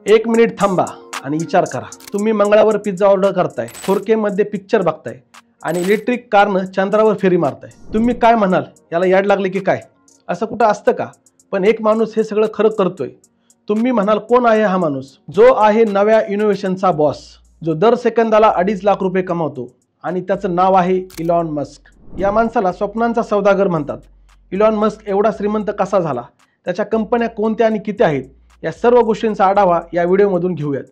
एक मिनिट थांबा आणि विचार करा, तुम्ही मंगळावर पिझ्झा ऑर्डर करताय, 4K मध्ये पिक्चर बघताय आणि इलेक्ट्रिक कारनं चंद्रावर फेरी मारताय. तुम्ही काय म्हणाल, याला याड लागले की काय? असं कुठं असतं का? पण एक माणूस हे सगळं खरं करतोय. तुम्ही म्हणाल, कोण आहे हा माणूस? जो आहे नव्या इनोव्हेशनचा बॉस, जो दर सेकंदाला 2.5 लाख रुपये कमावतो आणि त्याचं नाव आहे इलॉन मस्क. या माणसाला स्वप्नांचा सौदागर म्हणतात. इलॉन मस्क एवढा श्रीमंत कसा झाला, त्याच्या कंपन्या कोणत्या आणि किती आहेत, या सर्व गोष्टींचा आढावा या व्हिडिओमधून घेऊयात.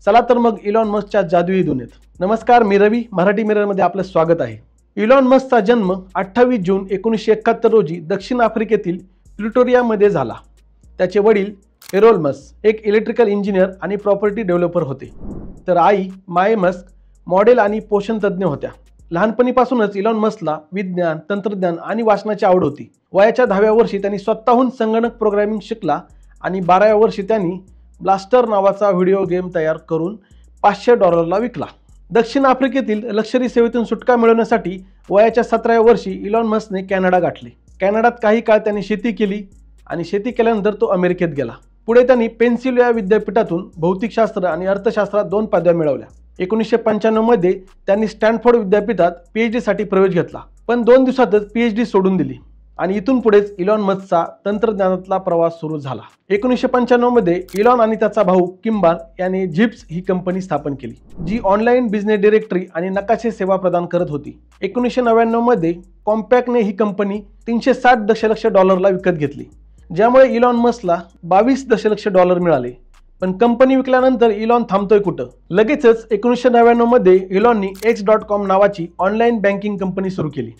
चला तर मग इलॉन मस्कच्या जादुई दुनियेत. नमस्कार, मी रवी, मराठी मिररमध्ये आपलं स्वागत आहे. इलॉन मस्कचा जन्म 28 जून 1971 रोजी दक्षिण आफ्रिकेतील प्रिटोरियामध्ये झाला. त्याचे वडील एरोल मस्क एक इलेक्ट्रिकल इंजिनियर आणि प्रॉपर्टी डेव्हलपर होते, तर आई माय मस्क मॉडेल आणि पोषण तज्ज्ञ होत्या. लहानपणीपासूनच इलॉन मस्कला विज्ञान, तंत्रज्ञान आणि वाचनाची आवड होती. वयाच्या 10व्या वर्षी त्यांनी स्वतःहून संगणक प्रोग्रामिंग शिकला आणि 12व्या वर्षी त्यांनी ब्लास्टर नावाचा व्हिडिओ गेम तयार करून $500 विकला. दक्षिण आफ्रिकेतील लष्करी सेवेतून सुटका मिळवण्यासाठी वयाच्या 17व्या वर्षी इलॉन मस्कने कॅनडा गाठले. कॅनडात काही काळ त्यांनी शेती केली आणि शेती केल्यानंतर तो अमेरिकेत गेला. पुढे त्यांनी पेन्सिल्व्हेनिया विद्यापीठातून भौतिकशास्त्र आणि अर्थशास्त्रात 2 पदव्या मिळवल्या. 1995 मध्ये त्यांनी स्टॅनफोर्ड विद्यापीठात PhD साठी प्रवेश घेतला, पण 2 दिवसातच PhD सोडून दिली आणि इथून पुढेच इलॉन मस्कचा तंत्रज्ञानातला प्रवास सुरू झाला. 1995 मध्ये इलॉन आणि त्याचा भाऊ किंबाल यांनी झिप्स ही कंपनी स्थापन केली, जी ऑनलाईन बिझनेस डिरेक्टरी आणि नकाशे सेवा प्रदान करत होती. 1999 मध्ये कॉम्पॅक्टने ही कंपनी $360 दशलक्ष विकत घेतली, ज्यामुळे इलॉन मस्कला $22 दशलक्ष मिळाले. पण कंपनी विकल्यानंतर इलॉन थांबतोय कुठं? लगेचच 1999 मध्ये इलॉननी X.com नावाची ऑनलाईन बँकिंग कंपनी सुरू केली.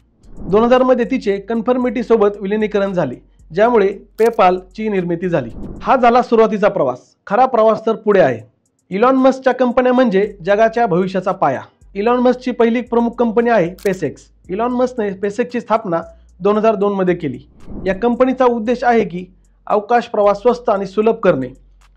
2000 मध्ये तिचे कन्फर्मिटी सोबत विलिनीकरण झाले, ज्यामुळे पेपाल ची निर्मिती झाली. हा झाला सुरुवातीचा प्रवास. खरा प्रवास तर पुढे आहे. इलॉन मस्कच्या कंपन्या म्हणजे जगाच्या भविष्याचा पाया. इलॉन मस्कची पहिली प्रमुख कंपनी आहे SpaceX. इलॉन मस्कने SpaceXची स्थापना 2002 मध्ये केली. या कंपनीचा उद्देश आहे की अवकाश प्रवास स्वस्त आणि सुलभ करणे,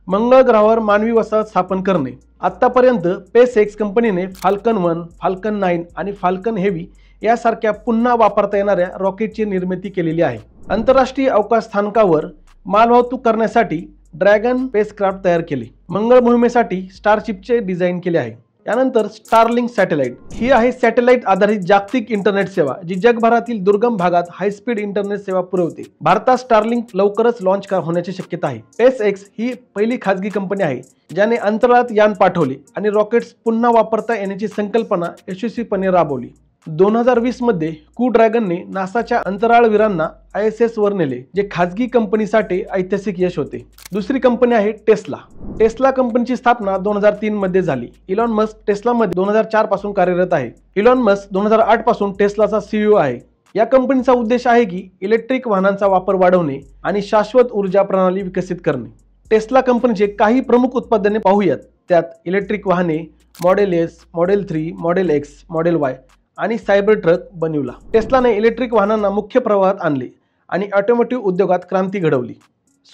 मंगळ ग्रहावर मानवी वसाहत स्थापन करणे. आतापर्यंत SpaceX कंपनीने फाल्कन 1, फाल्कन 9 आणि फाल्कन हेवी यासारख्या पुन्हा वापरता येणाऱ्या रॉकेटची निर्मिती केलेली आहे. आंतरराष्ट्रीय अवकाश स्थानकावर मालवाहतूक करण्यासाठी ड्रॅगन स्पेसक्राफ्ट तयार केले. मंगळ मोहिमेसाठी स्टारशिपचे डिझाईन केले आहे. यानंतर स्टारलिंक सॅटेलाइट ही आहे सॅटेलाइट आधारित जागतिक इंटरनेट सेवा, जी जगभरातील दुर्गम भागात हायस्पीड इंटरनेट सेवा पुरवते. भारतात स्टारलिंक लवकरच लॉन्च होण्याची शक्यता आहे. SpaceX ही पहिली खाजगी कंपनी आहे ज्याने अंतराळात यान पाठवले आणि रॉकेट्स पुन्हा वापरता येण्याची संकल्पना यशस्वीपणे राबवली. 2020 मध्ये क्रू ड्रॅगनने नासाच्या अंतराळवीरांना ISS वर नेले, जे खाजगी कंपनीसाठी ऐतिहासिक यश होते. दुसरी कंपनी आहे टेस्ला. टेस्ला कंपनीची स्थापना 2003 मध्ये झाली. इलॉन मस्क टेस्लामध्ये 2004 पासून कार्यरत आहे. इलॉन मस्क 2008 पासून टेस्लाचा CEO आहे. या कंपनीचा उद्देश आहे की इलेक्ट्रिक वाहनांचा वापर वाढवणे आणि शाश्वत ऊर्जा प्रणाली विकसित करणे. टेस्ला कंपनीचे काही प्रमुख उत्पादने पाहूयात. त्यात इलेक्ट्रिक वाहने, model S, model 3, model X, model Y आणि सायबर ट्रक बनविला. टेस्लाने इलेक्ट्रिक वाहनांना मुख्य प्रवाहात आणले आणि ऑटोमोटिव्ह उद्योगात क्रांती घडवली.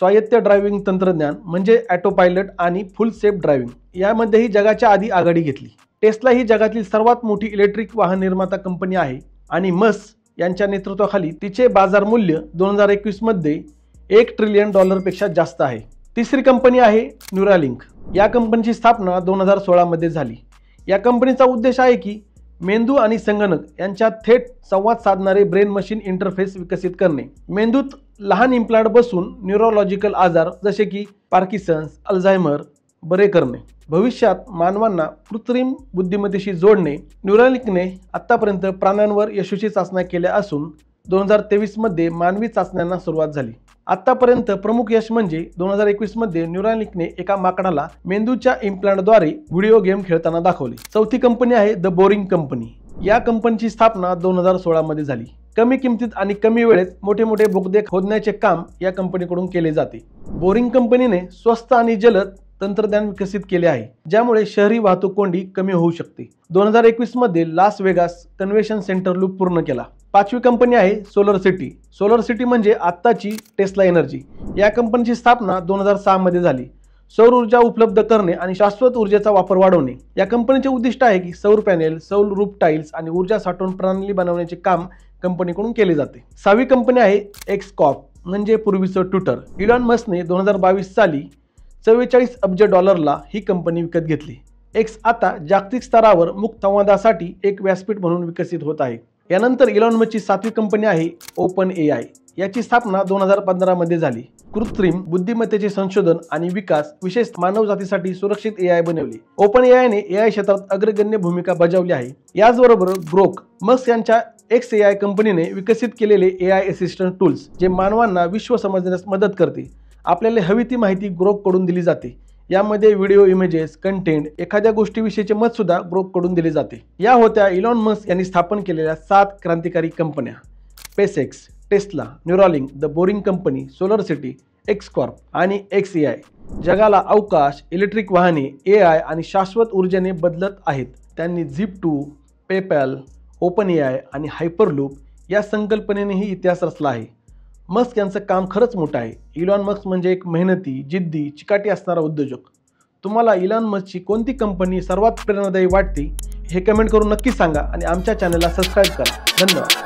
स्वायत्त ड्रायव्हिंग तंत्रज्ञान म्हणजे ऑटो पायलट आणि फुल सेल्फ ड्रायव्हिंग यामध्येही जगाच्या आधी आघाडी घेतली. टेस्ला ही जगातील सर्वात मोठी इलेक्ट्रिक वाहन निर्माता कंपनी आहे आणि मस्क यांच्या नेतृत्वाखाली तिचे बाजार मूल्य 2021 मध्ये $1 ट्रिलियन पेक्षा जास्त आहे. तिसरी कंपनी आहे न्यूरालिंक. या कंपनीची स्थापना 2016 मध्ये झाली. या कंपनीचा उद्देश आहे की मेंदू आणि संगणक यांच्यात थेट संवाद साधणारे ब्रेन मशीन इंटरफेस विकसित करणे. मेंदूत लहान इम्प्लांट बसून न्यूरोलॉजिकल आजार जसे की पार्किन्सन्स, अल्झायमर बरे करणे. भविष्यात मानवांना कृत्रिम बुद्धिमत्तेशी जोडणे. न्यूरालिंकने आतापर्यंत प्राण्यांवर यशस्वी चाचण्या केल्या असून 2023 मध्ये मानवी चाचण्यांना सुरुवात झाली. आतापर्यंत प्रमुख यश म्हणजे 2021 मध्ये न्यूरालिंकने एका माकडाला मेंदूच्या इम्प्लांटद्वारे व्हिडिओ गेम खेळताना दाखवले. चौथी कंपनी आहे द बोरिंग कंपनी. या कंपनीची स्थापना 2016 मध्ये झाली. कमी किमतीत आणि कमी वेळेत मोठे मोठे बोगदे खोदण्याचे काम या कंपनीकडून केले जाते. बोरिंग कंपनीने स्वस्त आणि जलद तंत्रज्ञान विकसित केले आहे, ज्यामुळे शहरी वाहतूक कोंडी कमी होऊ शकते. 2021 मध्ये Las Vegas Convention Center Loop पूर्ण केला. पाचवी कंपनी आहे सोलर सिटी. सोलर सिटी म्हणजे आत्ताची टेस्ला एनर्जी. या कंपनीची स्थापना 2006 मध्ये झाली. सौर ऊर्जा उपलब्ध करणे आणि शाश्वत ऊर्जेचा वापर वाढवणे. या कंपनीचे उद्दिष्ट आहे की सौर पॅनेल, सौर रूफ टाइल्स आणि ऊर्जा साठवण प्रणाली बनवण्याचे काम कंपनीकडून केले जाते. सहावी कंपनी आहे एक्स कॉर्प म्हणजे पूर्वीचं ट्विटर. इलॉन मस्कने 2022 साली $44 अब्ज ही कंपनी विकत घेतली. एक्स आता जागतिक स्तरावर मुक्त संवादासाठी एक व्यासपीठ म्हणून विकसित होत आहे. यानंतर इलॉन मस्कची 7वी कंपनी आहे ओपन AI. याची स्थापना 2015 मध्ये झाली. कृत्रिम बुद्धिमत्तेचे संशोधन आणि विकास, विशेषतः मानवजातीसाठी सुरक्षित AI बनवली. ओपन AI ने AI क्षेत्रात अग्रगण्य भूमिका बजावली आहे. याचबरोबर ग्रोक, मस्क यांच्या XAI कंपनीने विकसित केलेले AI असिस्टंट टूल्स, जे मानवांना विश्व समजण्यास मदत करते. आपल्याला हवी ती माहिती ग्रोक कडून दिली जाते. यामध्ये व्हिडिओ, इमेजेस, कंटेंट, एखाद्या गोष्टीविषयीचे मत सुद्धा ग्रोक कडून दिले जाते. या होत्या इलॉन मस्क यांनी स्थापन केलेल्या 7 क्रांतिकारी कंपन्या: SpaceX, Tesla, Neuralink, the Boring Company, Solar City, X Corp आणि XAI. जगाला अवकाश, इलेक्ट्रिक वाहने, AI आणि शाश्वत ऊर्जेने बदलत आहेत. त्यांनी Zip2, पेपॅल, ओपन AI आणि हायपरलूप या संकल्पनेनेही इतिहास रचला आहे. मस्क यांचं काम खरंच मोठं आहे. इलॉन मस्क म्हणजे एक मेहनती, जिद्दी, चिकाटी असणारा उद्योजक. तुम्हाला इलॉन मस्कची कोणती कंपनी सर्वात प्रेरणादायी वाटते हे कमेंट करून नक्की सांगा आणि आमच्या चॅनलला सबस्क्राईब करा. धन्यवाद.